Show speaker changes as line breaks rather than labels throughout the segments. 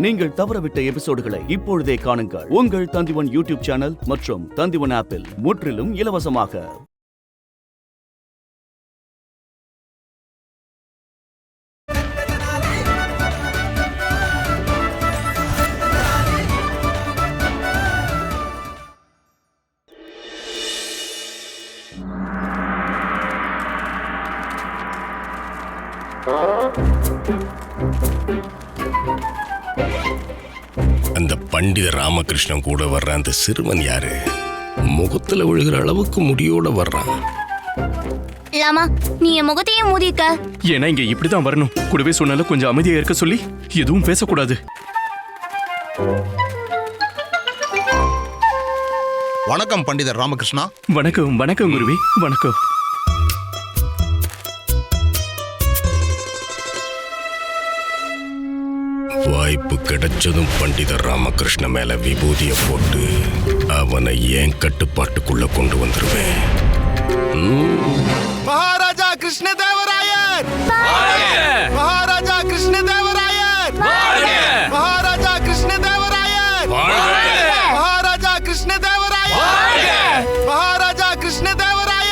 நீங்கள் தவறவிட்ட எபிசோடுகளை இப்பொழுதே காணுங்கள். உங்கள் தந்திவன் யூடியூப் சேனல் மற்றும் தந்திவன் ஆப்பில் முற்றிலும் இலவசமாக.
அந்த பண்டித ராமகிருஷ்ணன் கூட வர்ற அந்த சிறுவன் யாரு? முகத்துல விழுகிற அளவுக்கு முடியோட வர்றான்.
லாமா, நீ என் முகத்தையே மூடிக்க.
ஏன்னா இங்க இப்படிதான் வரணும். கூடவே சொன்னால கொஞ்சம் அமைதியா இருக்க சொல்லி எதுவும் பேசக்கூடாது.
வணக்கம் பண்டிதர் ராமகிருஷ்ணா.
வணக்கம். வணக்கம் குருவி. வணக்கம்.
வாய்ப்பு கிடைச்சதும் பண்டிதர் ராமகிருஷ்ண மேல விபூதிய போட்டு அவனை ஏன் கட்டுப்பாட்டுக்குள்ள கொண்டு வந்துருவேன்.
மகாராஜா கிருஷ்ணதேவராயர்! மகாராஜா கிருஷ்ணதேவராயர்! மகாராஜா கிருஷ்ணதேவராயர்! மகாராஜா கிருஷ்ணதேவராயர்! மகாராஜா கிருஷ்ணதேவராயர்!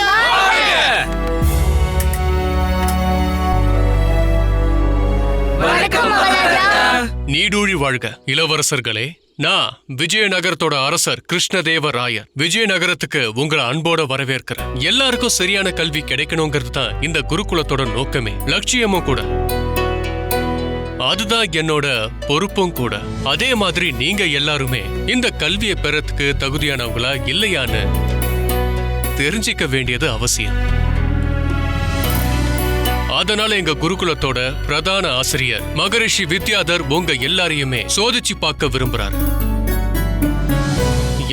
நீடூழி வாழ்க இளவரசர்களே. நான் விஜயநகரத்தோட அரசர் கிருஷ்ணதேவராயர். விஜயநகரத்துக்கு உங்களை அன்போட வரவேற்கிறேன். எல்லாருக்கும் சரியான கல்வி கிடைக்கணுங்கிறது தான் இந்த குருகுலத்தோட நோக்கமே, லட்சியமும் கூட. அதுதான் என்னோட பொறுப்பும் கூட. அதே மாதிரி நீங்க எல்லாருமே இந்த கல்வியை பெறத்துக்கு தகுதியானவங்களா இல்லையான்னு தெரிஞ்சிக்க வேண்டியது அவசியம். அதனால எங்க குருகுலத்தோட பிரதான ஆசிரியர் மகரிஷி வித்யாதர் உங்க எல்லாரையுமே சோதிச்சு பார்க்க விரும்புறாரு.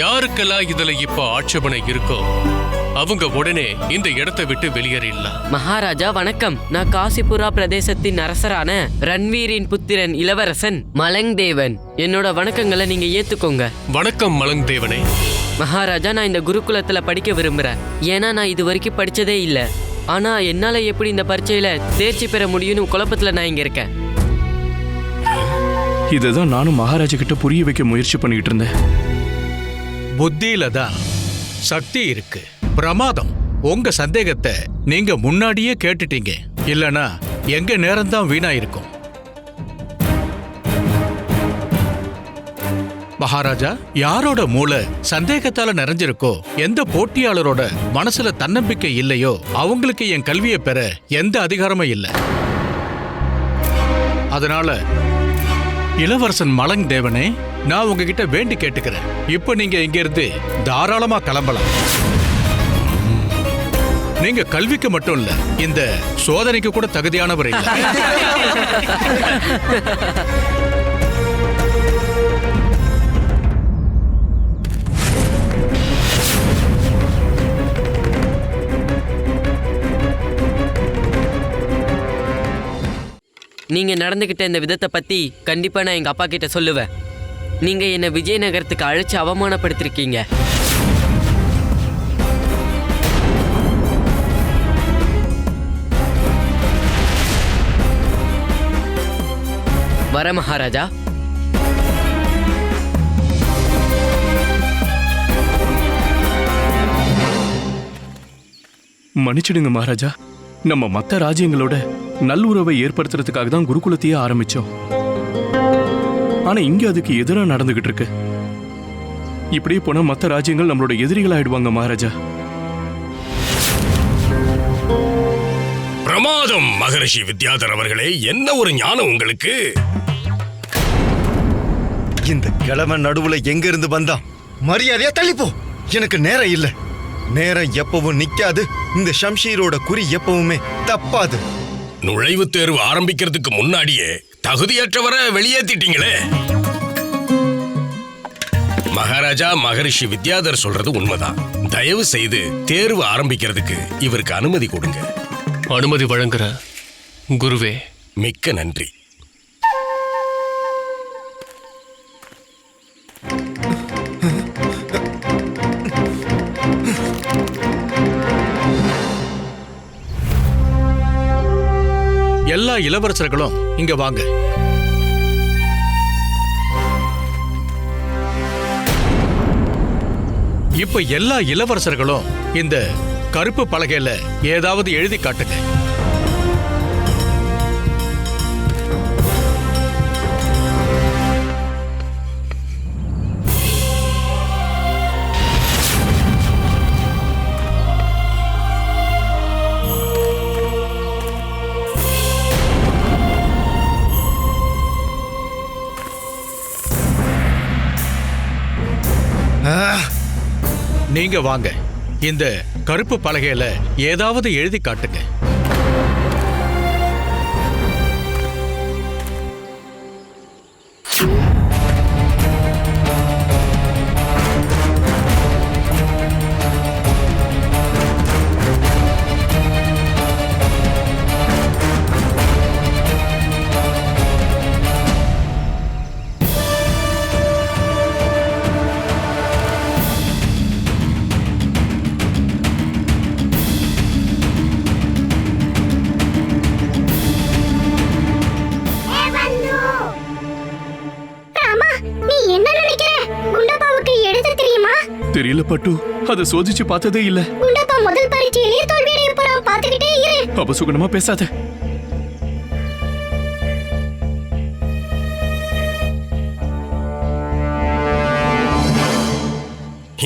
யாருக்கெல்லாம் இதுல இப்ப ஆட்சேபனை இருக்கோ அவங்க உடனே இந்த இடத்தை விட்டு வெளியேறலாம்.
மகாராஜா வணக்கம். நான் காசிபுரா பிரதேசத்தின் அரசரான ரன்வீரின் புத்திரன் இளவரசன் மலங்தேவன். என்னோட வணக்கங்களை நீங்க ஏத்துக்கோங்க.
வணக்கம் மலங்தேவனே.
மகாராஜா, நான் இந்த குருகுலத்துல படிக்க விரும்புறேன். ஏன்னா நான் இது வரைக்கும் படிச்சதே இல்ல. ஆனா என்னால எப்படி இந்த பரீட்சையில தேர்ச்சி பெற முடியும்னு குழப்பத்துல நான் இங்க இருக்கேன்.
இதுதான் நானும் மகாராஜா கிட்ட புரிய வைக்க முயற்சி பண்ணிட்டு இருந்தேன்.
புத்தியில தான் சக்தி இருக்கு. பிரமாதம். உங்க சந்தேகத்தை நீங்க முன்னாடியே கேட்டுட்டீங்க. இல்லனா எங்க நேரம் தான் வீணா இருக்கும். மகாராஜா, யாரோட மூளை சந்தேகத்தால நிறைஞ்சிருக்கோ, எந்த போட்டியாளரோட மனசுல தன்னம்பிக்கை இல்லையோ அவங்களுக்கு என் கல்வியை பெற எந்த அதிகாரமும் இல்லை. அதனால இளவரசன் மலங்தேவனே, நான் உங்ககிட்ட வேண்டி கேட்டுக்கிறேன். இப்ப நீங்க இங்க இருந்து தாராளமா கிளம்பலாம். நீங்க கல்விக்கு மட்டும் இல்ல, இந்த சோதனைக்கு கூட தகுதியானவர் இல்லை.
நீங்க நடந்துகிட்ட இந்த விதத்தை பத்தி கண்டிப்பா நான் எங்க அப்பா கிட்ட சொல்லுவேன். நீங்க என்ன விஜயநகரத்துக்கு அழைச்சு அவமானப்படுத்திருக்கீங்க. வர மகாராஜா.
மன்னிச்சிடுங்க மகாராஜா. நம்ம மத்த ராஜ்யங்களோட நல்லுறவை ஏற்படுத்துறதுக்காக தான் குருகுலத்தையே ஆரம்பிச்சோம். ஆனா இங்க அதுக்கு எதிராக நடந்துகிட்டு இருக்கு. இப்படியே போனா மத்த ராஜ்யங்கள் நம்மளோட எதிரிகள் ஆயிடுவாங்க மகாராஜா.
பிரமாதம் மகரிஷி வித்யாதர் அவர்களே, என்ன ஒரு ஞானம் உங்களுக்கு.
இந்த கிழவன் நடுவுல எங்க இருந்து வந்தான்? மரியாதையா தள்ளிப்போ. எனக்கு நேரம் இல்ல. நேரம் எப்பவும் நிக்காது. இந்த ஷம்ஷீரோட குறி எப்பவுமே தப்பாது.
நுழைவுத் தேர்வு ஆரம்பிக்கிறதுக்கு முன்னாடியே தகுதியற்றவரை வெளியேற்றிட்டீங்களே. மகாராஜா, மகரிஷி வித்யாதர் சொல்றது உண்மைதான். தயவு செய்து தேர்வு ஆரம்பிக்கிறதுக்கு இவருக்கு அனுமதி கொடுங்க.
அனுமதி வழங்குற குருவே.
மிக்க நன்றி.
எல்லா இளவரசர்களும் இங்க வாங்க. இப்ப எல்லா இளவரசர்களும் இந்த கருப்பு பலகையில ஏதாவது எழுதி காட்டுங்க. நீங்க வாங்க, இந்த கருப்பு பலகையில ஏதாவது எழுதி காட்டுங்க.
தெரியல பட்டு, அதை சோதிச்சு பார்த்ததே இல்ல.
குண்டப்பா முதல் பரீட்சையிலேயே தோல்வியடைய போறான், பாத்துக்கிட்டே இரு.
அபசுகுணமா பேசாத.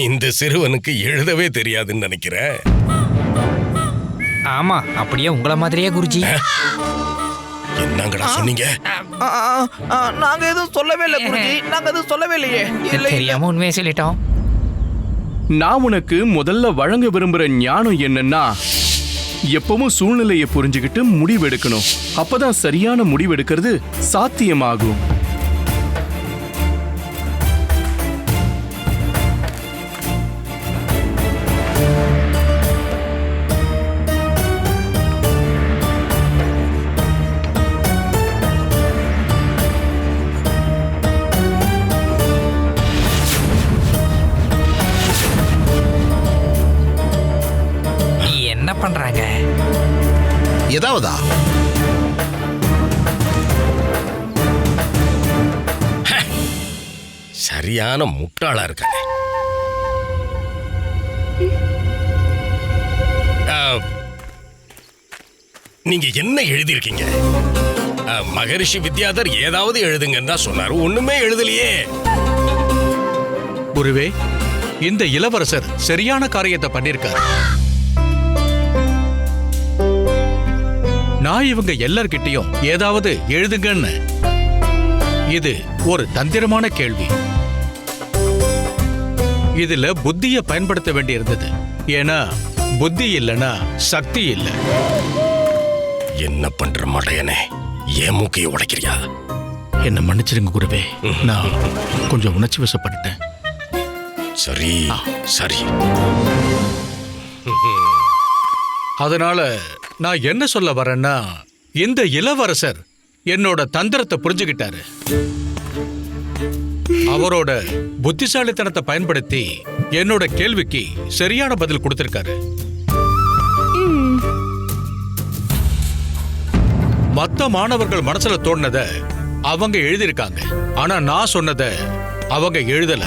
இந்த சிறுவனுக்கு எழுதவே தெரியாதுன்னு நினைக்கிறேன்.
ஆமா, அப்படியே உங்களை மாதிரியே குருஜி.
என்னங்கடா சொன்னீங்க?
நாங்க எதுவும் சொல்லவே இல்லை குருஜி, நாங்க எதுவும் சொல்லவே இல்லையே.
தெரியாம உண்மையை சொல்லிட்டோம்.
நான் உனக்கு முதல்ல வழங்க விரும்புற ஞானம் என்னன்னா, எப்பவும் சூழ்நிலையை புரிஞ்சுக்கிட்டு முடிவெடுக்கணும். அப்பதான் சரியான முடிவெடுக்கிறது சாத்தியமாகும்.
என்ன பண்றாங்க?
ஏதாவதா?
சரியான முட்டாளா இருக்கானே. நீங்க என்ன எழுதியிருக்கீங்க? மகரிஷி வித்யாதர் ஏதாவது எழுதுங்கன்னு தான் சொன்னாரு, ஒண்ணுமே எழுதலையே.
குருவே, இந்த இளவரசர் சரியான காரியத்தை பண்ணிருக்காரு. நான் இவங்க எல்லார்கிட்டயும் ஏதாவது எழுதுங்கன்னு. இது ஒரு தந்திரமான கேள்வி. இதுல புத்திய பயன்படுத்த வேண்டியிருந்தது. ஏன்னா புத்தி இல்லைன்னா சக்தி இல்லை.
என்ன பண்ற மடையனே, ஏன் மூக்கையை உடைக்கிறியா?
என்ன மன்னிச்சிருங்க குருவே, நான் கொஞ்சம் உணர்ச்சி வசப்பட்டுட்டேன்.
சரி சரி.
அதனால நான் என்ன சொல்ல வரேன்னா, இந்த இளவரசர் என்னோட தந்திரத்தை புரிஞ்சுக்கிட்டாரு. அவரோட புத்திசாலித்தனத்தை பயன்படுத்தி என்னோட கேள்விக்கு சரியான பதில் கொடுத்திருக்காரு. மத்த மாணவர்கள் மனசுல தோணுனத அவங்க எழுதியிருக்காங்க, ஆனா நான் சொன்னத அவங்க எழுதல.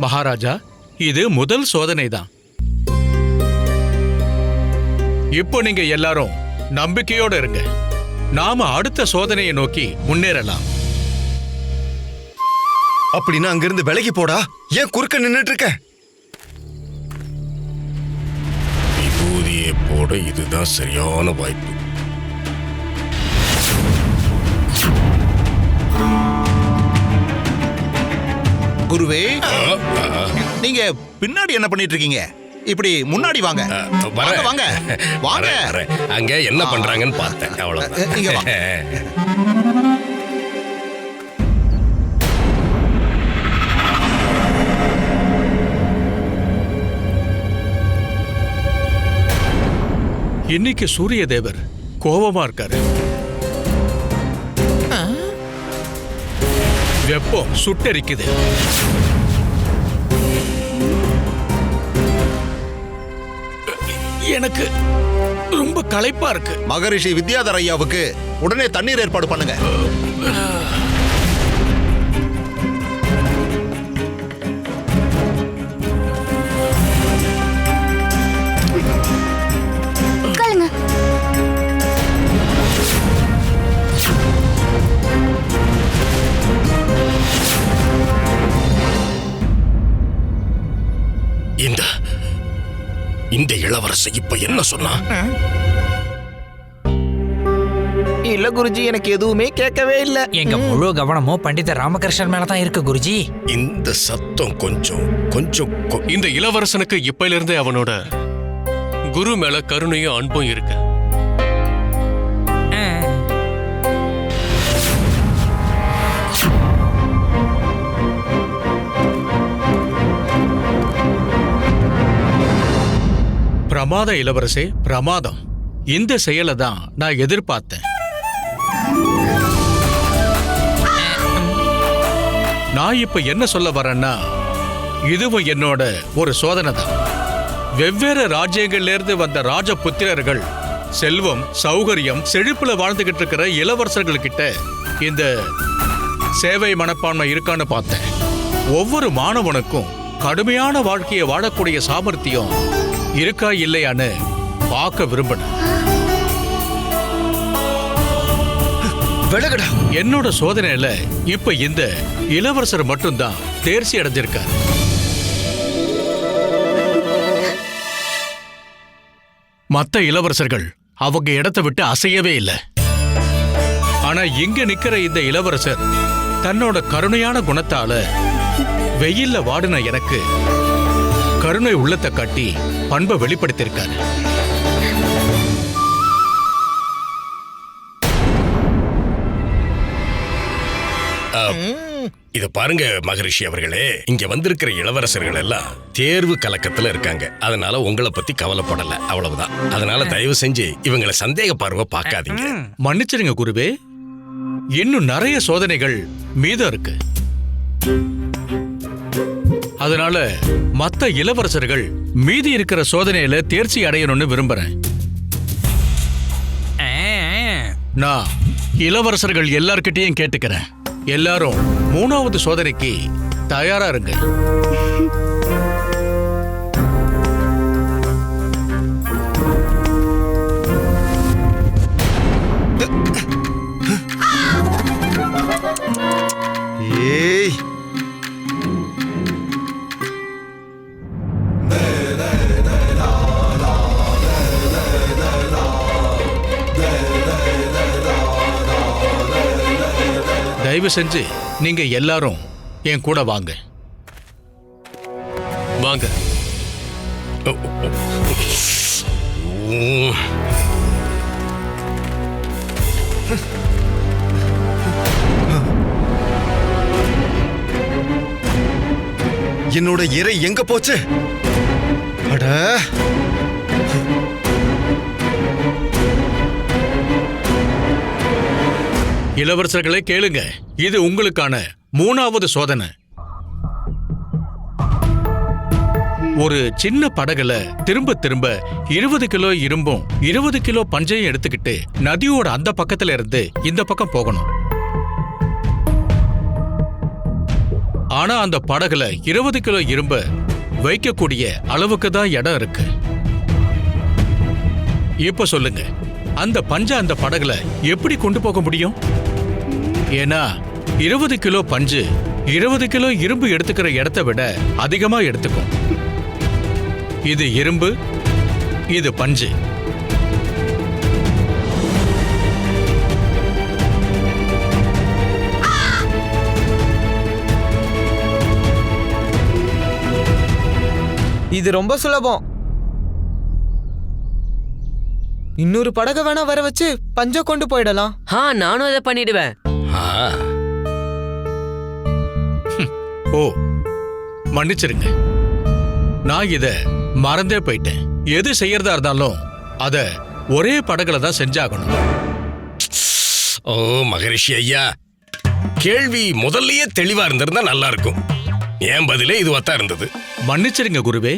மகாராஜா, இது முதல் சோதனை தான். இப்போ நீங்க எல்லாரும் நம்பிக்கையோட இருங்க. நாம அடுத்த சோதனையை நோக்கி முன்னேறலாம்.
அப்படின்னா அங்கிருந்து விலகி போடா. ஏன் குறுக்க நின்னுட்டு இருக்க?
விபூதியை போட இதுதான் சரியான வாய்ப்பு.
குருவே, நீங்க பின்னாடி என்ன பண்ணிட்டு இருக்கீங்க? இப்படி முன்னாடி வாங்க. வாங்க வாங்க வாங்க.
அங்க என்ன பண்றாங்கன்னு பார்த்தேன், அவ்வளவுதான்.
இங்க வா.
இன்னைக்கு சூரிய தேவர் கோபமா இருக்காரு. வெப்பம் சுட்டெரிக்குது. எனக்கு ரொம்ப களைப்பா இருக்கு.
மகரிஷி வித்யாதர் ஐயாவுக்கு உடனே தண்ணீர் ஏற்பாடு பண்ணுங்க.
உட்காருங்க.
இந்த இளவரசி இப்ப என்ன சொன்னா?
இல்ல குருஜி, எனக்கு எதுவுமே கேட்கவே இல்ல. எங்க முழு கவனமும் பண்டித ராமகிருஷ்ணன் மேலதான் இருக்கு குருஜி.
இந்த சத்தம் கொஞ்சம்
இந்த இளவரசனுக்கு இப்பையில இருந்தே அவனோட குரு மேல கருணையும் அன்பும் இருக்கு.
பிரமாதம் இளவரசே, பிரமாதம். இந்த செயலை தான் நான் எதிர்பார்த்தேன். நான் இப்ப என்ன சொல்ல வரேன்னா, இதுவும் என்னோட ஒரு சோதனை தான். வெவ்வேறு ராஜ்யங்கள்ல இருந்து வந்த ராஜபுத்திரர்கள் செல்வம், சௌகரியம், செழிப்புல வாழ்ந்துகிட்டு இருக்கிற இளவரசர்கள் கிட்ட இந்த சேவை மனப்பான்மை இருக்கான்னு பார்த்தேன். ஒவ்வொரு மாணவனுக்கும் கடுமையான வாழ்க்கையை வாழக்கூடிய சாமர்த்தியம் இருக்கா இல்லையான்னு பார்க்க விரும்பினேன். என்னோட சோதனையில இப்ப இந்த இளவரசர் மட்டும்தான் தேர்ச்சி அடைஞ்சிருக்கார். மத்த இளவரசர்கள் அவங்க இடத்தை விட்டு அசையவே இல்லை. ஆனா இங்க நிக்கிற இந்த இளவரசர் தன்னோட கருணையான குணத்தால வெயில்ல வாடின எனக்கு கருணை உள்ளத்தை காட்டி பண்பை வெளிப்படுத்தியிருக்காரு.
இத பாருங்க மகரிஷி அவர்களே, இங்க வந்திருக்கிற இளவரசர்கள் எல்லாம் தேர்வு கலக்கத்துல இருக்காங்க. அதனால உங்களை பத்தி கவலைப்படல, அவ்வளவுதான். அதனால தயவு செஞ்சு இவங்களை சந்தேக பார்வை பார்க்காதீங்க.
மன்னிச்சிருங்க குருவே, இன்னும் நிறைய சோதனைகள் மீதம் இருக்கு. அதனால மத்த இளவரசர்கள் மீதி இருக்கிற சோதனையில தேர்ச்சி அடையணும்னு விரும்புறேன். நான் இளவரசர்கள் எல்லார்கிட்டையும் கேட்டுக்கிறேன், எல்லாரும் 3வது சோதனைக்கு தயாரா இருங்க.
ஏய்,
தயவு செஞ்சு நீங்க எல்லாரும் என் கூட வாங்க.
வாங்க.
என்னோட இறை எங்க போச்சு? அட,
இளவரசர்களை கேளுங்க, இது உங்களுக்கான 3வது சோதனை. ஒரு சின்ன படகுல திரும்ப திரும்ப 20 கிலோ இரும்பும் 20 கிலோ பஞ்சையும் எடுத்துக்கிட்டு நதியோட அந்த பக்கத்துல இருந்து இந்த பக்கம் போகணும். ஆனா அந்த படகுல 20 கிலோ இரும்ப வைக்கக்கூடிய அளவுக்கு தான் இடம் இருக்கு. இப்ப சொல்லுங்க, அந்த பஞ்சை அந்த படகுல எப்படி கொண்டு போக முடியும்? ஏன்னா 20 கிலோ பஞ்சு 20 கிலோ இரும்பு எடுத்துக்கிற இடத்தை விட அதிகமா எடுத்துக்கும். இது இரும்பு, இது பஞ்சு.
இது ரொம்ப சுலபம். இன்னொரு படகு வேணா வர வச்சு பஞ்ச கொண்டு போயிடலாம்.
நானும் அதை பண்ணிடுவேன்.
ஓ, மன்னிச்சிருங்க, நான் இத மறந்தே போயிட்டேன். எது செய்யறதா இருந்தாலும் அத ஒரே படகுல தான் செஞ்சாகணும்.
ஓ மகரிஷி ஐயா, கேள்வி முதல்லயே தெளிவா இருந்திருந்தா நல்லா இருக்கும். என் பதிலே இதுவாத்தான் இருந்தது.
மன்னிச்சிருங்க குருவே.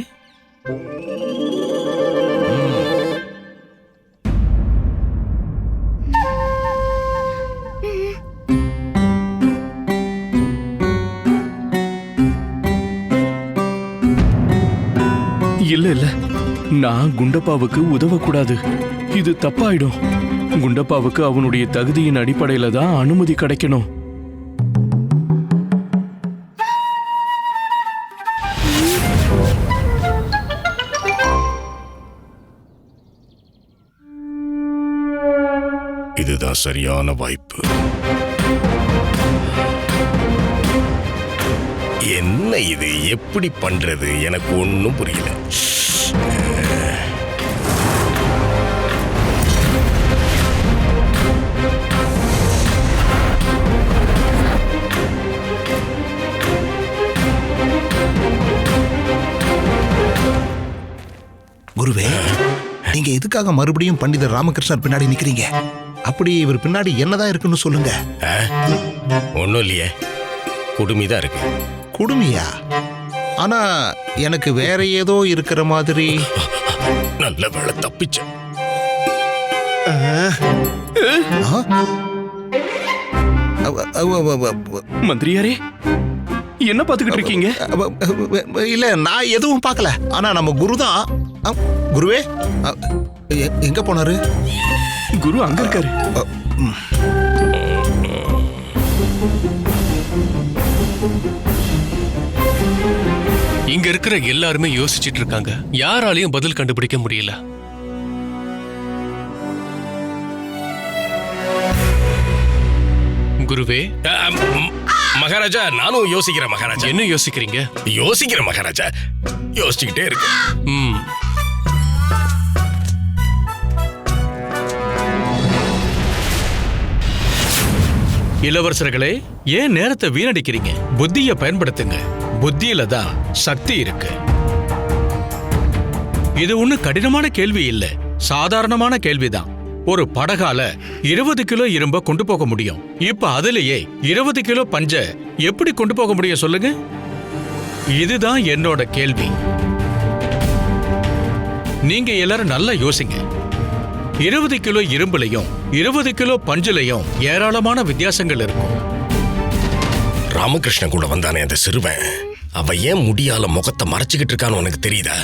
இல்ல இல்ல, நான் குண்டப்பாவுக்கு உதவக்கூடாது. இது தப்பாயிடும். குண்டப்பாவுக்கு அவனுடைய தகுதியின் அடிப்படையில தான் அனுமதி கிடைக்கணும்.
இதுதான் சரியான வாய்ப்பு. என்ன இது, எப்படி பண்றது, எனக்கு ஒன்னும் புரியல.
குருவே, நீங்க எதுக்காக மறுபடியும் பண்டிதர் ராமகிருஷ்ணர் பின்னாடி நிக்கிறீங்க? அப்படி இவர் பின்னாடி என்னதான் இருக்குன்னு சொல்லுங்க.
ஒன்னும் இல்லையே, குடுமிதான் இருக்கு.
குடுமியா? ஆனா எனக்கு வேற ஏதோ இருக்கிற மாதிரி.
நல்ல வேளை தப்பிச்ச.
மந்திரியாரே, என்ன பாத்துக்கிட்டு இருக்கீங்க?
இல்ல, நான் எதுவும் பார்க்கல. ஆனா நம்ம குருதான். குருவே, எங்க போனாரு?
குரு அங்க இருக்காரு.
இங்க இருக்கிற எல்லாருமே யோசிச்சிட்டு இருக்காங்க. யாராலையும் பதில் கண்டுபிடிக்க முடியல. குருவே.
மகாராஜா, நானும் யோசிக்கிறேன் மகாராஜா.
என்ன யோசிக்கிறீங்க?
யோசிக்கிறேன் மகாராஜா, யோசிச்சுக்கிட்டே இருக்கு.
இளவரசர்களே, ஏன் நேரத்தை வீணடிக்கிறீங்க? புத்தியை பயன்படுத்துங்க. புத்தியில தான் சக்தி இருக்கு. இது ஒண்ணு கடினமான கேள்வி இல்ல, சாதாரணமான கேள்விதான். ஒரு படகால 20 கிலோ இரும்ப கொண்டு போக முடியும். இப்ப அதுலயே 20 கிலோ பஞ்ச எப்படி கொண்டு போக முடியும் சொல்லுங்க? இதுதான் என்னோட கேள்வி. நீங்க எல்லாரும் நல்லா யோசிங்க. 20 கிலோ இரும்புலையும் 20 கிலோ பஞ்சுலையும் ஏராளமான வித்தியாசங்கள் இருக்கும்.
ராமகிருஷ்ணன் கூட வந்தானே அந்த சிறுவன், அவ ஏன் முடியால முகத்தை மறைச்சுக்கிட்டு இருக்கான்னு உனக்கு தெரியுதா?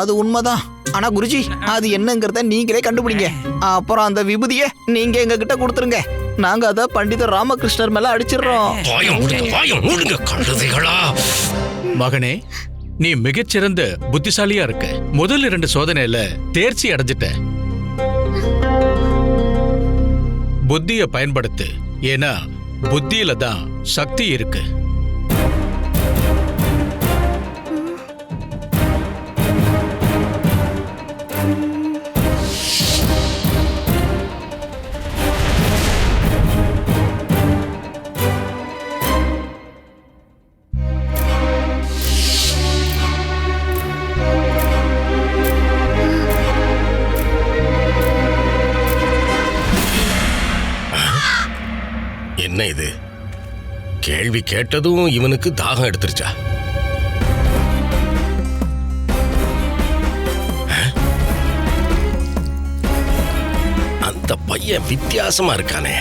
அது உண்மைதான். ஆனா குருஜி, அது என்னங்கறத நீங்களே கண்டுபிடிங்க. அப்புறம் அந்த விபூதியை நீங்க எங்க கிட்ட கொடுத்துருங்க. நாங்க அத பண்டிதர் ராமகிருஷ்ணர் மேல அடிச்சிடுறோம்.
மகனே, நீ மிகச்சிறந்த புத்திசாலியா இருக்க. முதல் 2 சோதனையில தேர்ச்சி அடைஞ்சிட்ட. புத்திய பயன்படுத்து. ஏன்னா புத்தியில தான் சக்தி இருக்கு.
என்ன இது? கேள்வி கேட்டதும் இவனுக்கு தாகம் எடுத்துருச்சா? அந்த பையன் வித்தியாசமா இருக்கானே.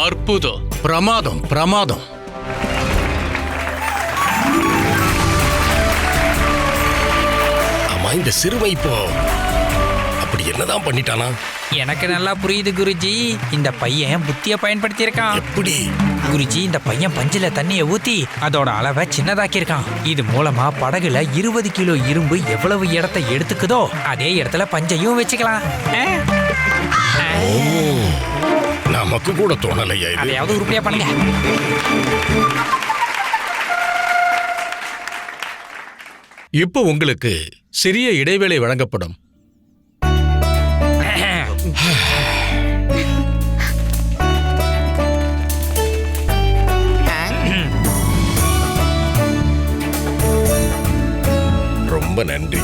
அற்புதம்.
பிரமாதம், பிரமாதம்.
ஆமா, இந்த சிறுவை இப்போ அப்படி என்னதான் பண்ணிட்டானா?
எனக்கு நல்லா புரியுது குருஜி. இந்த பையன் புத்திய பயன்படுத்தி இருக்கான்.
எப்படி?
குருஜி, இந்த பையன் பஞ்சில தண்ணியை ஊத்தி அதோட அளவை சின்னதாக்கி இருக்கான். இது மூலமா படகுல 20 கிலோ இரும்பு எவ்வளவு இடத்தை எடுத்துக்குதோ அதே இடத்துல பஞ்சையும் வச்சுக்கலாம்.
நமக்கு கூட தோணலையா இது?
அதையாவது உருப்படியா பண்ணுங்க.
இப்போ உங்களுக்கு சிறிய இடைவேளை வழங்கப்படும்.
ரொம்ப நன்றி.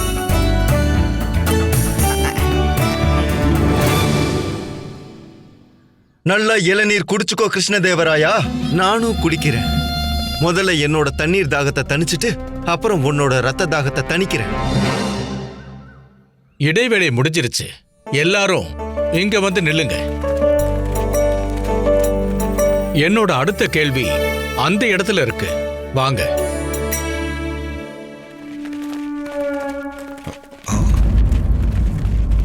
நல்ல இளநீர் குடிச்சுக்கோ கிருஷ்ணதேவராயா. நானும் குடிக்கிறேன். முதல்ல என்னோட தண்ணீர் தாகத்தை தணிச்சிட்டு அப்புறம் உன்னோட ரத்த தாகத்தை தணிக்கிறேன்.
இடைவேளை முடிஞ்சிருச்சு. எல்லாரும் இங்க வந்து நில்லுங்க. என்னோட அடுத்த கேள்வி அந்த இடத்துல இருக்கு. வாங்க.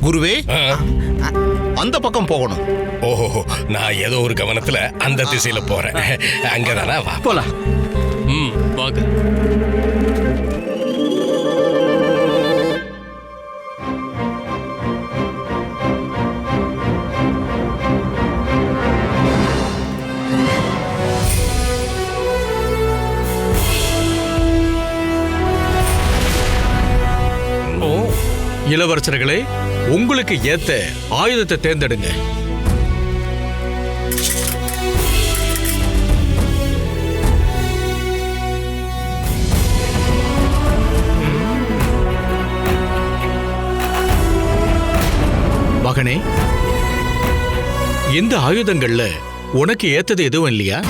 குருவே, அந்த பக்கம் போகணும்.
ஓஹோ, நான் ஏதோ ஒரு கவனத்துல அந்த திசையில போறேன். அங்கதானா? வா
போலாம்.
வாங்க.
இளவரசர்களே, உங்களுக்கு ஏத்த ஆயுதத்தை தேர்ந்தெடுங்க. மகனே, இந்த ஆயுதங்கள்ல உனக்கு ஏத்தது எதுவும் இல்லையா?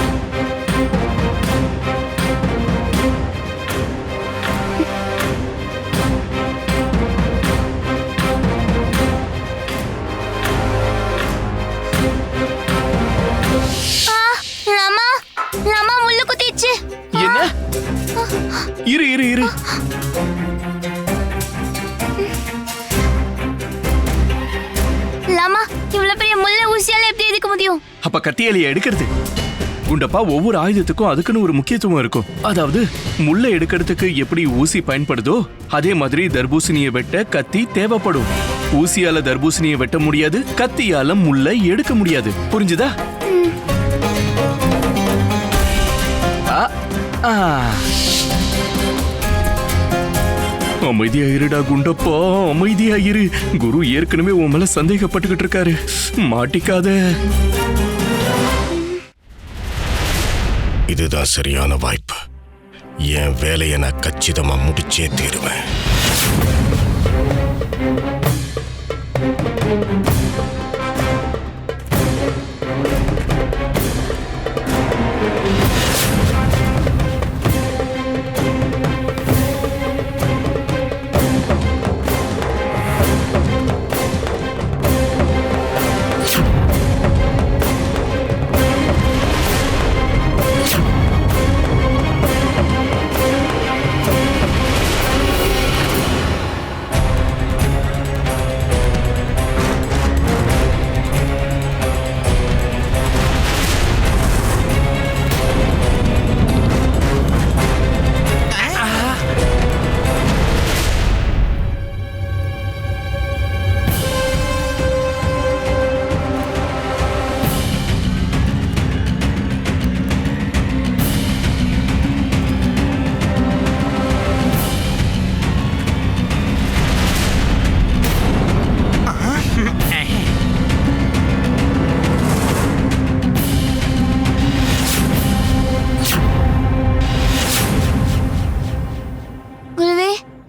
என்ன? இரு இரு இரு.
லாமா, இவ்வளவு பெரிய முள்ள ஊசியால எப்படி எடுக்க முடியும்?
அப்ப கத்தியாலிய எடுக்கிறது? குண்டப்பா, ஒவ்வொரு ஆயுதத்துக்கும் அதுக்குன்னு ஒரு முக்கியத்துவம் இருக்கும். அதாவது முள்ளை எடுக்கிறதுக்கு எப்படி ஊசி பயன்படுதோ அதே மாதிரி தர்பூசணியை வெட்ட கத்தி தேவைப்படும். ஊசியால தர்பூசணியை வெட்ட முடியாது, கத்தியால முள்ளை எடுக்க முடியாது. புரிஞ்சுதா? அமைதியா இருடா குண்டப்பா, அமைதியா இரு. குரு ஏற்கனவே உன் மேல சந்தேகப்பட்டுக்கிட்டு இருக்காரு. மாட்டிக்காத.
இதுதான் சரியான வாய்ப்பு. என் வேலையை நான் கச்சிதமா முடிச்சே தீருவேன்.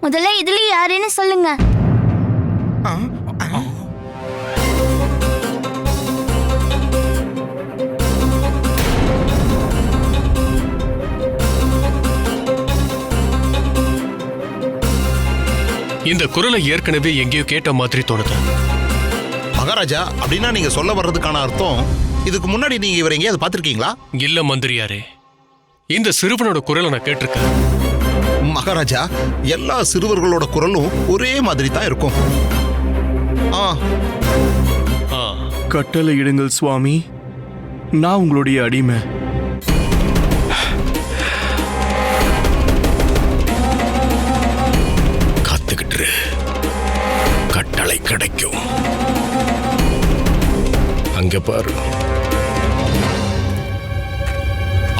முதல்ல இதுல யாருன்னு சொல்லுங்க.
இந்த குரலை ஏற்கனவே எங்கேயோ கேட்ட மாதிரி தோணுது.
மகாராஜா, அப்படின்னா நீங்க சொல்ல வர்றதுக்கான அர்த்தம், இதுக்கு முன்னாடி நீங்க இவரை எங்கேயாவது பார்த்திருக்கீங்களா?
இல்ல மந்திரியாரே, இந்த சிறுவனோட குரலை நான் கேட்டிருக்கேன்.
மகாராஜா, எல்லா சிறுவர்களோட குரலும் ஒரே மாதிரி தான் இருக்கும்.
கட்டளை இடுங்கள் சுவாமி, நான் உங்களுடைய அடிமை.
இங்க பாரு.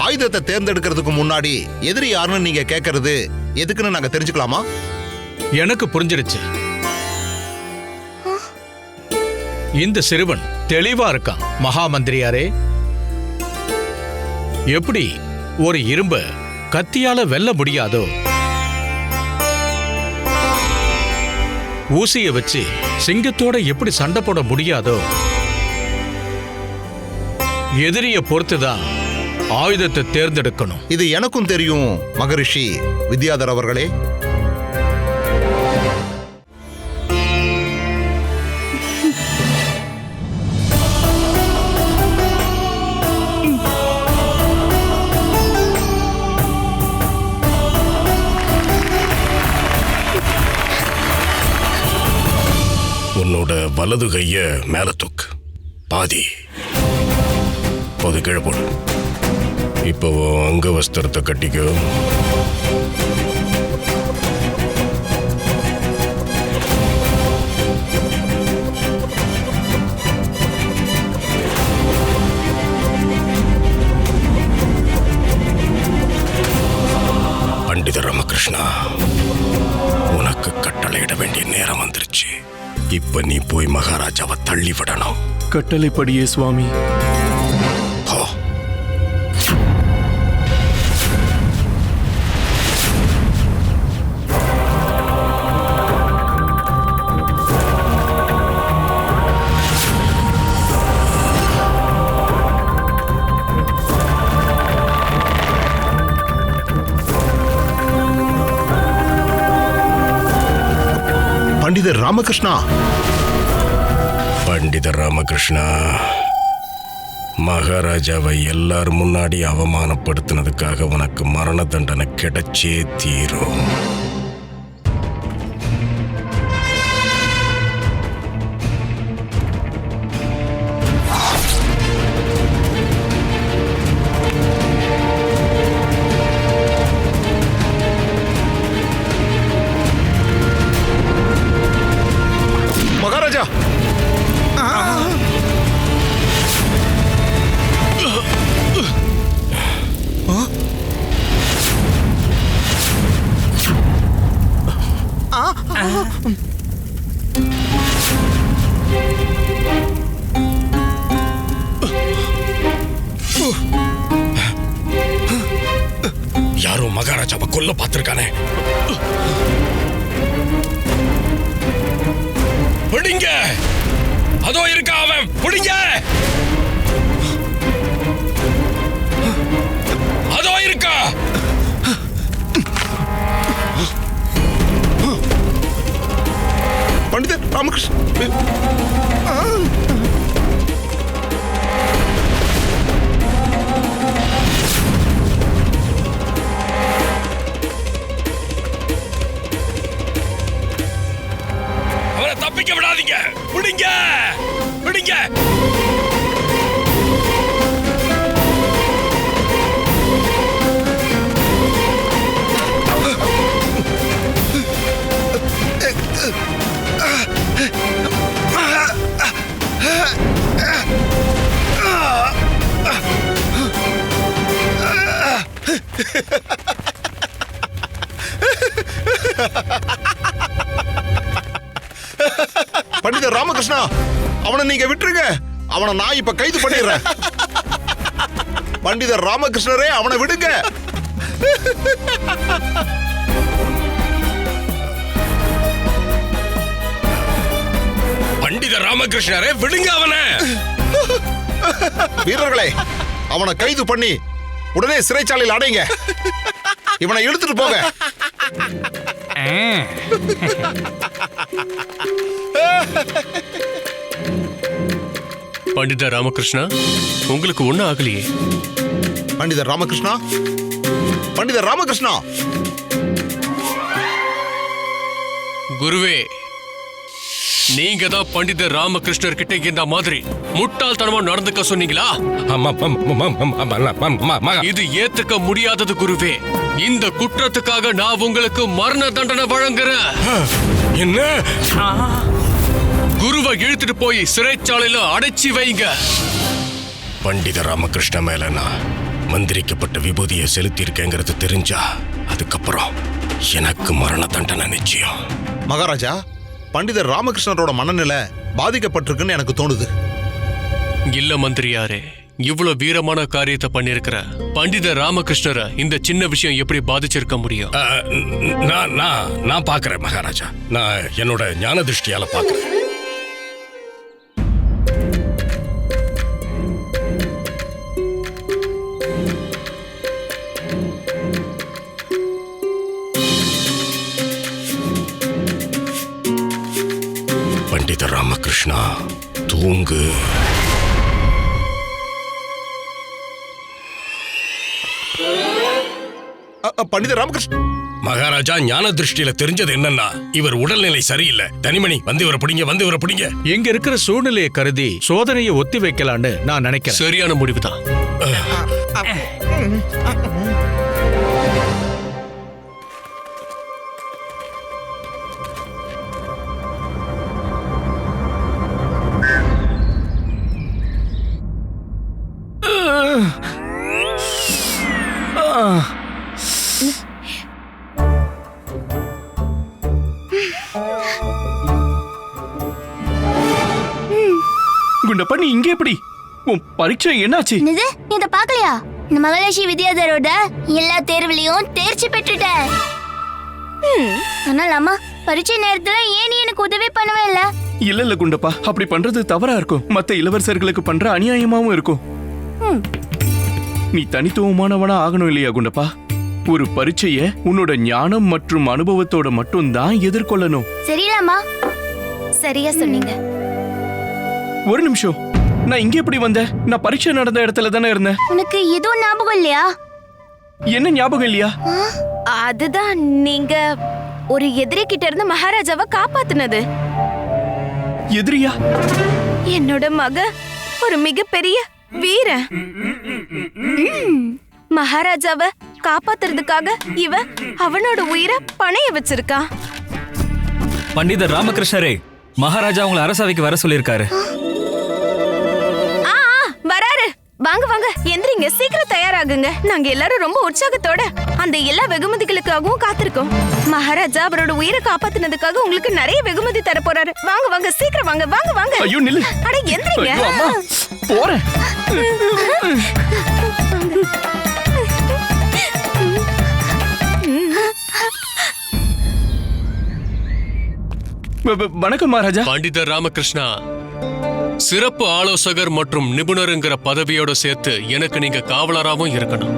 ஆயுதத்தை தேர்ந்தெடுக்கிறதுக்கு முன்னாடி எதிரி யாருன்னு நீங்க கேட்கறது எதுக்குன்னு நாங்க தெரிஞ்சுக்கலாமா?
எனக்கு புரிஞ்சிடுச்சு. இந்த சிறுவன் தெளிவா இருக்கான். மகா மந்திரியாரே, எப்படி ஒரு இரும்ப கத்தியால வெல்ல முடியாதோ, ஊசிய வச்சு சிங்கத்தோட எப்படி சண்டை போட முடியாதோ, எதிரிய பொறுத்துதான் ஆயுதத்தை தேர்ந்தெடுக்கணும்.
இது எனக்கும் தெரியும் மகரிஷி வித்யாதர் அவர்களே.
உன்னோட வலது கைய மேல தூக்கு, பாதி பொது கீழே போடு. இப்போ அங்க வஸ்திரத்தை கட்டிக்கோ. பண்டித ராமகிருஷ்ணா, உனக்கு கட்டளையிட வேண்டிய நேரம் வந்துருச்சு. இப்ப நீ போய் மகாராஜாவை தள்ளி விடணும்.
கட்டளைப்படியே சுவாமி.
பண்டிதர் ராமகிருஷ்ணா.
பண்டித ராமகிருஷ்ணா, மகாராஜாவை எல்லார் முன்னாடி அவமானப்படுத்தினதுக்காக உனக்கு மரண தண்டனை கிடைச்சே தீரும்.
மகாராஜா,
யாரோ மகாராஜாவை கொல்ல பார்த்திருக்கானே. பிடிங்க, அதோ இருக்கா அவன், பிடிங்க. அதோ இருக்கா.
பண்டிதர் ராமகிருஷ்ண,
அவரை தப்பிக்க விடாதீங்க. பிடிங்க, பிடிங்க.
பண்டிதர் ராமகிருஷ்ணா, அவனை நீங்க விட்டுருங்க. அவனை நான் இப்ப கைது பண்ணிடுறேன். பண்டிதர் ராமகிருஷ்ணரே, அவனை விடுங்க.
பண்டித ராமகிருஷ்ணரே, விடுங்க அவனை.
வீரர்களே, அவனை கைது பண்ணி உடனே சிறைச்சாலையில் அடைங்க. இவனை இழுத்துட்டு போங்க.
பண்டித ராமகிருஷ்ணா, உங்களுக்கு ஒண்ணும் ஆகலையே.
பண்டிதர் ராமகிருஷ்ணா, பண்டிதர் ராமகிருஷ்ணா.
குருவே, நீங்க தான் பண்டித ராமகிருஷ்ணர் கிட்ட இந்த மாதிரி முட்டாள்தனமா நடந்துக்க சொன்னீங்களா? இது ஏத்துக்க முடியாதது குருவே. இந்த குற்றத்துக்காக நான் உங்களுக்கு மரண தண்டனை வழங்குறேன்.
என்ன?
குருவை இழுத்துட்டு போய் சிறைச்சாலையில அடைச்சி வைங்க.
பண்டித ராமகிருஷ்ண மேல நான் மந்திரிக்கப்பட்ட விபூதியை செலுத்தியிருக்கேங்கிறது தெரிஞ்சா அதுக்கப்புறம் எனக்கு மரண தண்டனை நிச்சயம்.
மகாராஜா, பண்டிதர் ராமகிருஷ்ணரோட மனநிலை பாதிக்கப்பட்டிருக்குன்னு எனக்கு தோணுது.
இல்ல மந்திரியாரே, இவ்வளவு வீரமான காரியத்தை பண்ணிருக்கிற பண்டித ராமகிருஷ்ணரை இந்த சின்ன விஷயம் எப்படி பாதிச்சிருக்க முடியும்?
நான் பாக்குறேன் மகாராஜா. நான் என்னோட ஞான திருஷ்டியால பாக்குறேன். பண்டித ராமகிருஷ்ணா, தூங்கு.
பண்டித ராமகிருஷ்ண
மகாராஜா, ஞான திருஷ்டியில தெரிஞ்சது என்னன்னா இவர் உடல்நிலை சரியில்லை. தனிமணி, வந்து இவரை பிடிங்க.
இங்க இருக்கிற சூழ்நிலையை கருதி சோதனையை ஒத்தி வைக்கலான்னு நான் நினைக்கிறேன்.
சரியான முடிவுதான்.
குண்டப்பா, நீ இங்கே எப்படி? உன் பரீட்சை என்னாச்சு?
என்னது, நீ இத பார்க்கலையா? இந்த மகாலட்சுமி வித்யாதரோட எல்லா தேர்வுலயும் தேர்ச்சி பெற்றுட்டேன். ஆனால் அம்மா, பரீட்சை நேரத்துல ஏன் நீ எனக்கு உதவி பண்ணவே இல்ல?
இல்ல குண்டப்பா, அப்படி பண்றது தவறா இருக்கும். மத்த இளவரசர்களுக்கு பண்ற அநியாயமாவும் இருக்கும். நீ தனித்துவமானவனா ஆகணும் இல்லையா குண்டப்பா? ஒரு பரீட்சைய உன்னோட ஞானம் மற்றும் அனுபவத்தோட மட்டும் தான் எதிர்கொள்ளணும்.
சரியில்லம்மா, சரியா சொன்னீங்க.
ஒரு நிமிஷம், நான் இங்க எப்படி வந்தேன்? நான் பரீட்சை நடந்த இடத்துல தானே இருந்தேன்.
உனக்கு எதுவும் ஞாபகம் இல்லையா?
என்ன ஞாபகம் இல்லையா?
அதுதான் நீங்க ஒரு எதிரி கிட்ட இருந்து மகாராஜாவை காப்பாத்துனது.
எதிரியா?
என்னோட மக ஒரு மிகப்பெரிய வீரன். மகாராஜாவை காப்பாத்துறதுக்காக இவ அவனோட உயிரை பணைய வச்சிருக்கா.
பண்டிதர் ராமகிருஷ்ணரே, மகாராஜா உங்களை அரசவைக்கு வர சொல்லியிருக்காரு.
வராரு. வாங்க வாங்க, எந்திரிங்க, சீக்கிரம் தயாராகுங்க. நாங்க எல்லாரும் ரொம்ப உற்சாகத்தோட அந்த எல்லா வெகுமதிகளுக்காகவும் காத்திருக்கோம். மகாராஜா அவரோட உயிரை காப்பாத்தினதுக்காக உங்களுக்கு நிறைய வெகுமதி தர போறாரு. வாங்க வாங்க, சீக்கிரம் வாங்க வாங்க வாங்க.
ஐயோ நில்லு.
அட எந்திரிங்க.
ஐயோ அம்மா, போறேன். வணக்கம் மகாராஜா.
பண்டிதர் ராமகிருஷ்ணா, சிறப்பு ஆலோசகர் மற்றும் நிபுணருங்கிற பதவியோட சேர்த்து எனக்கு நீங்க காவலராகவும் இருக்கணும்.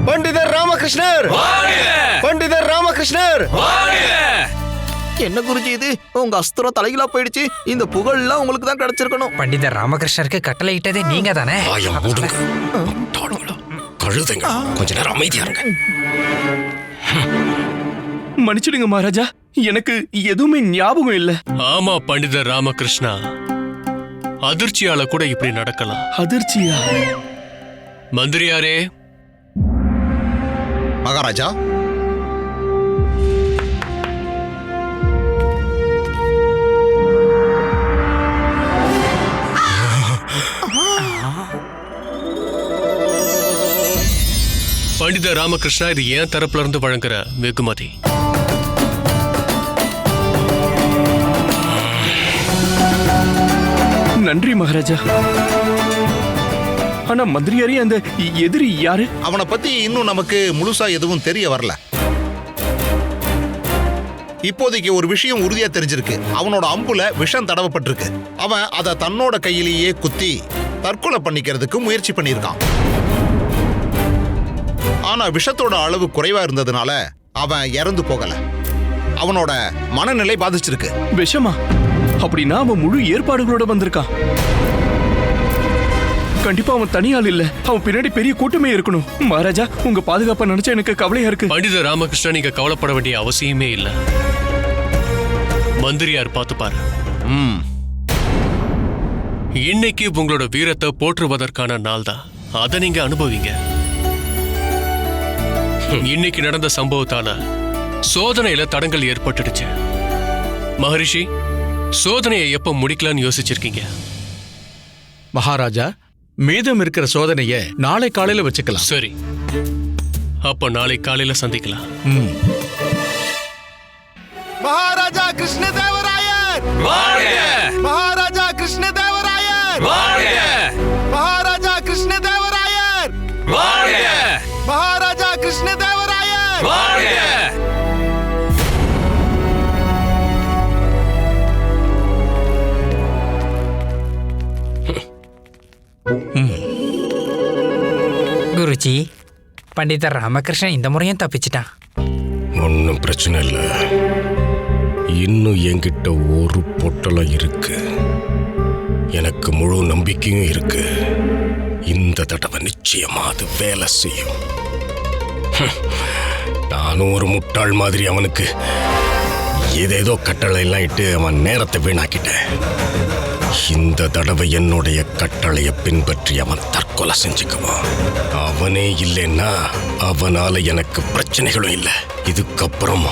பண்டிதர் ராமகிருஷ்ணர், பண்டிதர் ராமகிருஷ்ணர்.
என்ன குருஜி இது? உங்க அஸ்திரம் தலைகளா போயிடுச்சு. இந்த புகழ்லாம் உங்களுக்கு தான் கிடைச்சிருக்கணும்.
பண்டிதர் ராமகிருஷ்ணருக்கு கட்டளை இட்டதே நீங்க தானே?
கழுதைங்க, கொஞ்ச நேரம் அமைதியா இருங்க.
மன்னிச்சிடுங்க மகாராஜா, எனக்கு எதுவுமே ஞாபகம் இல்ல.
ஆமா பண்டிதர் ராமகிருஷ்ணா, அதிர்ச்சியால கூட இப்படி நடக்கலாம்.
அதிர்ச்சியா?
மந்திரியாரே.
மகாராஜா,
பண்டித ராமகிருஷ்ணா, இது ஏன் தரப்புல இருந்து வழங்குற வெகுமதி.
நன்றி மகாராஜா. ஆனா மந்திரியாரே, அந்த எதிரி யாரு?
அவனை பத்தி இன்னும் நமக்கு முழுசா எதுவும் தெரிய வரல. இப்போதைக்கு ஒரு விஷயம் உறுதியா தெரிஞ்சிருக்கு. அவனோட அம்புல விஷம் தடவப்பட்டிருக்கு. அவன் அதை தன்னோட கையிலேயே குத்தி தற்கொலை பண்ணிக்கிறதுக்கு முயற்சி பண்ணியிருக்கான். ஆனா விஷத்தோட அளவு குறைவா இருந்ததுனால அவன் இறந்து போகல. அவனோட மனநிலை பாதிச்சிருக்கு.
விஷமா? அப்படின்னா அவன் முழு ஏற்பாடுகளோட வந்திருக்கான். கண்டிப்பா அவன் தனியால் இல்ல. அவன் பின்னாடி பெரிய கூட்டமே இருக்கணும். மகாராஜா, உங்க பாதுகாப்பை நினைச்சா எனக்கு கவலையா இருக்கு.
பண்டித ராமகிருஷ்ணா, நீங்க கவலைப்பட வேண்டிய அவசியமே இல்ல. மந்திரியார் பார்த்துப்பாரு. இன்னைக்கு உங்களோட வீரத்தை போற்றுவதற்கான நாள் தான். அதை நீங்க அனுபவிங்க. இன்னைக்கு நடந்த சம்பவத்தால சோதனையில தடங்கள் ஏற்பட்டுடுச்சு. மகரிஷி, சோதனையை எப்ப முடிக்கலாம்னு யோசிச்சிருக்கீங்க?
மகாராஜா, மீதம் இருக்கிற சோதனையை நாளை காலையில வச்சுக்கலாம்.
சரி, அப்ப நாளை காலையில சந்திக்கலாம்.
மகாராஜா கிருஷ்ணதேவராயர் வாழ்க! மகாராஜா கிருஷ்ணதேவராயர் வாழ்க! மகாராஜா கிருஷ்ணதேவராயர் வாழ்க! மகாராஜா கிருஷ்ணதேவராயர் வாழ்க!
குருஜி, பண்டிதர் ராமகிருஷ்ணன் இந்த முறையும் தப்பிச்சிட்டான்.
ஒன்றும் பிரச்சனை இல்லை. இன்னும் என்கிட்ட ஒரு பொட்டலம் இருக்கு. எனக்கு முழு நம்பிக்கையும் இருக்கு. இந்த தடவை நிச்சயமா அது வேலை செய்யும். நானும் ஒரு முட்டாள் மாதிரி அவனுக்கு ஏதேதோ கட்டளை எல்லாம் இட்டு அவன் நேரத்தை வீணாக்கிட்டேன். இந்த தடவை என்னுடைய கட்டளையை பின்பற்றி அவன் தற்கொலை செஞ்சுக்குவான். அவனே இல்லைன்னா அவனால எனக்கு பிரச்சனைகளும் இல்லை. இதுக்கப்புறம்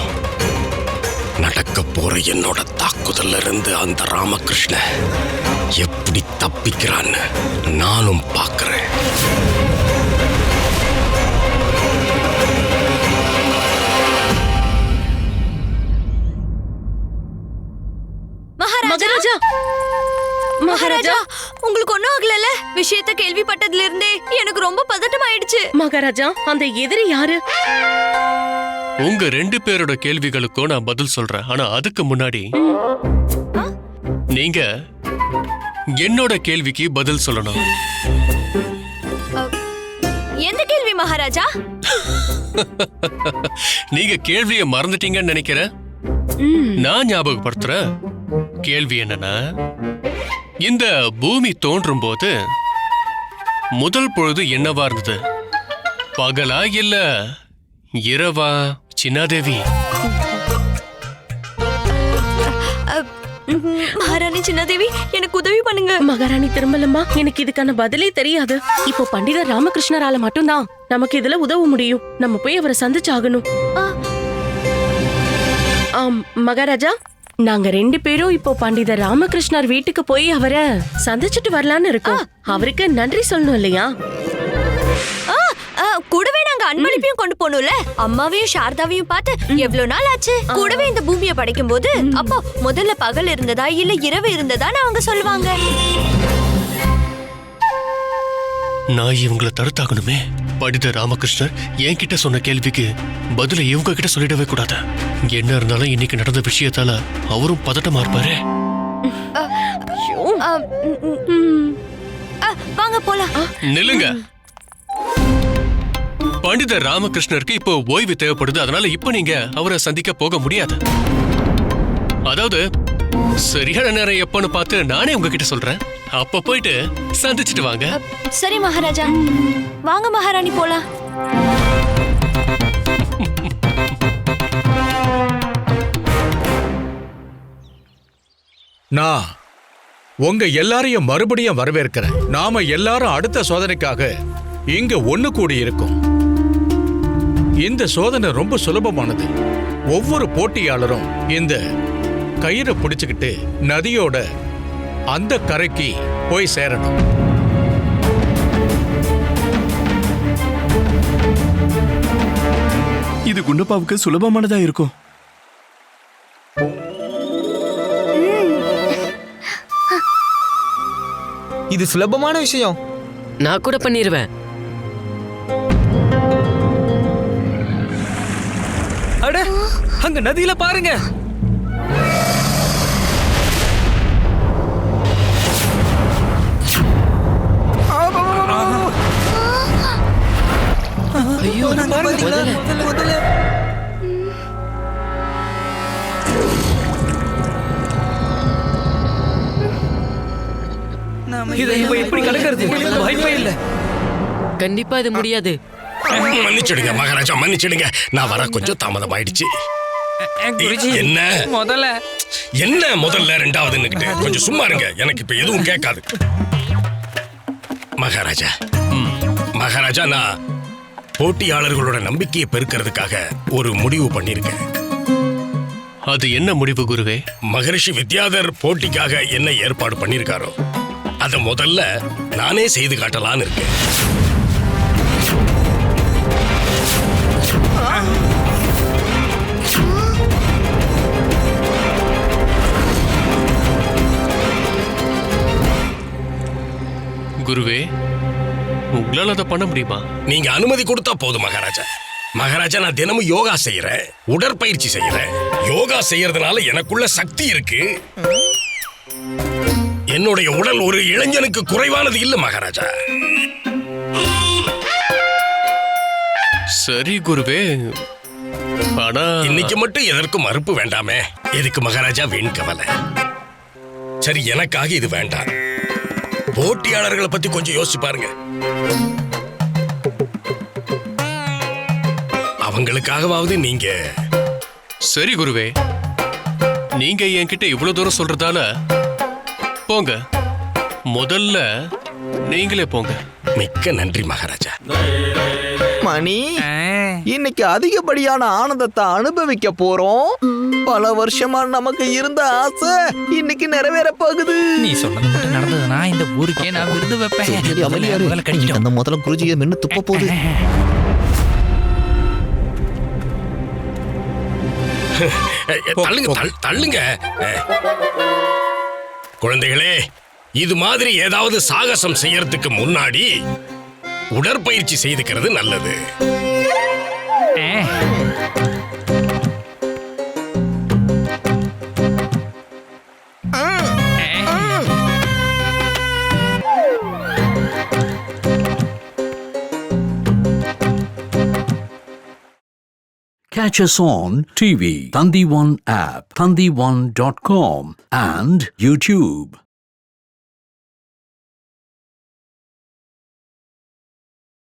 நடக்க போற என்னோட தாக்குதல்ல இருந்து அந்த ராமகிருஷ்ணன் எப்படி தப்பிக்கிறான்னு நானும் பார்க்கிறேன்.
மகாராஜா, மகாராஜா, உங்களுக்கு ஒண்ணும் ஆகல? விஷயத்தை கேள்விப்பட்டதுல இருந்தே எனக்கு ரொம்ப பதட்டம் ஆயிடுச்சு.
மகாராஜா, அந்த எதிரி யாரு?
உங்க 2 பேரோட கேள்விகளுக்கும் நான் பதில் சொல்றேன். ஆனா அதுக்கு முன்னாடி நீங்க என்னோட கேள்விக்கு பதில் சொல்லணும்.
எந்த கேள்வி மகாராஜா?
நீங்க கேள்வியை மறந்துட்டீங்கன்னு நினைக்கிறேன். நான் ஞாபகப்படுத்துறேன். கேள்வி என்னன்னா, இந்த பூமி தோன்றும் போது முதல் பொழுது என்னவா இருந்தது? பகலா இல்ல இரவா சின்னாதேவி?
மகாராணி சின்னாதேவி, எனக்கு உதவி பண்ணுங்க.
மகாராணி திருமலம்மா, எனக்கு இதுக்கான பதிலே தெரியாது. இப்போ பண்டிதர் ராமகிருஷ்ணரால மட்டும்தான் நமக்கு இதுல உதவ முடியும். நம்ம போய் அவரை சந்திச்சாகணும். மகாராஜா, நாங்க 2 பேரும் இப்போ பண்டிதர் ராமகிருஷ்ணர் வீட்டுக்கு போய் அவரை சந்திச்சுட்டு வரலான்னு இருக்கோம். அவருக்கு நன்றி சொல்லணும் இல்லையா?
கூடவே நாங்க அன்பளிப்பையும் கொண்டு போனோம்ல. அம்மாவையும் சாரதாவையும் பார்த்து எவ்வளவு நாள் ஆச்சு. கூடவே இந்த பூமியை படைக்கும் போது அப்போ முதல்ல பகல் இருந்ததா இல்ல இரவு இருந்ததான்னு அவங்க சொல்லுவாங்க.
நான் இவங்களை தடுத்தாகணுமே. பண்டிதர் ராமகிருஷ்ணர் என்கிட்ட சொன்ன கேள்விக்கு பதில இவங்க கிட்ட சொல்லிடவே கூடாது. என்ன இருந்தாலும் இன்னைக்கு நடந்த விஷயத்தால அவரும் பதட்டமா இருப்பாரு.
வாங்க போலாம்.
நில்லுங்க. பண்டிதர் ராமகிருஷ்ணருக்கு இப்போ ஓய்வு தேவைப்படுது. அதனால இப்போ நீங்க அவரை சந்திக்க போக முடியாது. அதாவது சரியான நேரம் எப்பன்னு பார்த்து நானே உங்ககிட்ட சொல்றேன். அப்ப போயிட்டு சந்திச்சுட்டு வாங்க.
சரி மகாராஜா, வாங்க மகாராணி போலாம்.
நான் உங்க எல்லாரையும் மறுபடியும் வரவேற்கிறேன். நாம எல்லாரும் அடுத்த சோதனைக்காக இங்க ஒண்ணு கூடி இருக்கோம். இந்த சோதனை ரொம்ப சுலபமானது. ஒவ்வொரு போட்டியாளரும் இந்த கயிறை பிடிச்சுக்கிட்டு நதியோட அந்த கரைக்கு போய் சேரணும்.
இது குண்டப்பாவுக்கு சுலபமானதா இருக்கும்.
இது சுலபமான விஷயம்.
நான் கூட பண்ணிருவேன்.
அட, அங்க நதியில பாருங்க.
ஐயோ, முதல்ல
இதை இப்ப எப்படி கடக்கிறது? வாய்ப்பே இல்ல.
கண்டிப்பா இது முடியாது.
மன்னிச்சிடுங்க மகாராஜா, மன்னிச்சிடுங்க. நான் வர கொஞ்சம் தாமதம் ஆயிடுச்சு. என்ன முதல்ல ரெண்டாவதுன்னு கொஞ்சம் சும்மா இருங்க. எனக்கு இப்ப எதுவும் கேட்காது. மகாராஜா, நான் போட்டியாளர்களோட நம்பிக்கையை பெருக்கிறதுக்காக ஒரு முடிவு பண்ணிருக்கேன்.
அது என்ன முடிவு குருவே?
மகரிஷி வித்யாதர் போட்டிக்காக என்ன ஏற்பாடு பண்ணிருக்காரோ அத முதல்ல நானே செய்து காட்டலான்னு இருக்கேன்.
குருவே, உங்களால அதை பண்ண முடியுமா?
நீங்க அனுமதி கொடுத்தா போதும் மகாராஜா. மகாராஜா, நான் தினமும் யோகா செய்யறேன், உடற்பயிற்சி செய்யறேன். யோகா செய்யறதுனால எனக்குள்ள சக்தி இருக்கு. என்னுடைய உடல் ஒரு இளைஞனுக்கு குறைவானது இல்ல மகாராஜா.
சரி குருவே, ஆனா
இன்னைக்கு மட்டும் எதற்கும் மறுப்பு வேண்டாமே. எதுக்கு மகாராஜா வீண் கவலை? சரி, எனக்காக இது வேண்டாம். போட்டியாளர்களை பத்தி கொஞ்சம் யோசிச்சு பாருங்க. அவங்களுக்காகவாவது நீங்க.
சரி குருவே, நீங்க என்கிட்ட இவ்வளவு தூரம் சொல்றதால போங்க. முதல்ல நீங்களே போங்க.
மிக்க நன்றி மகாராஜா.
மணி, இன்னைக்கு அதிகப்படியான ஆனந்தத்தை அனுபவிக்க போறோம். பல வருஷமா நமக்கு இருந்த ஆசை இன்னைக்கு நிறைவேற போகுது.
நீ சொன்னது மட்டும் நடந்ததுன்னா இந்த ஊருக்கே நான் விருது வைப்பேன்.
அந்த முதல்ல குருஜியை மென்னு துப்ப போகுது.
தள்ளுங்க தள்ளுங்க. குழந்தைகளே, இது மாதிரி ஏதாவது சாகசம் செய்யறதுக்கு முன்னாடி உடற்பயிற்சி செய்துக்கிறது நல்லது.
Catch us on TV, Thandivan app, thandivan.com and YouTube.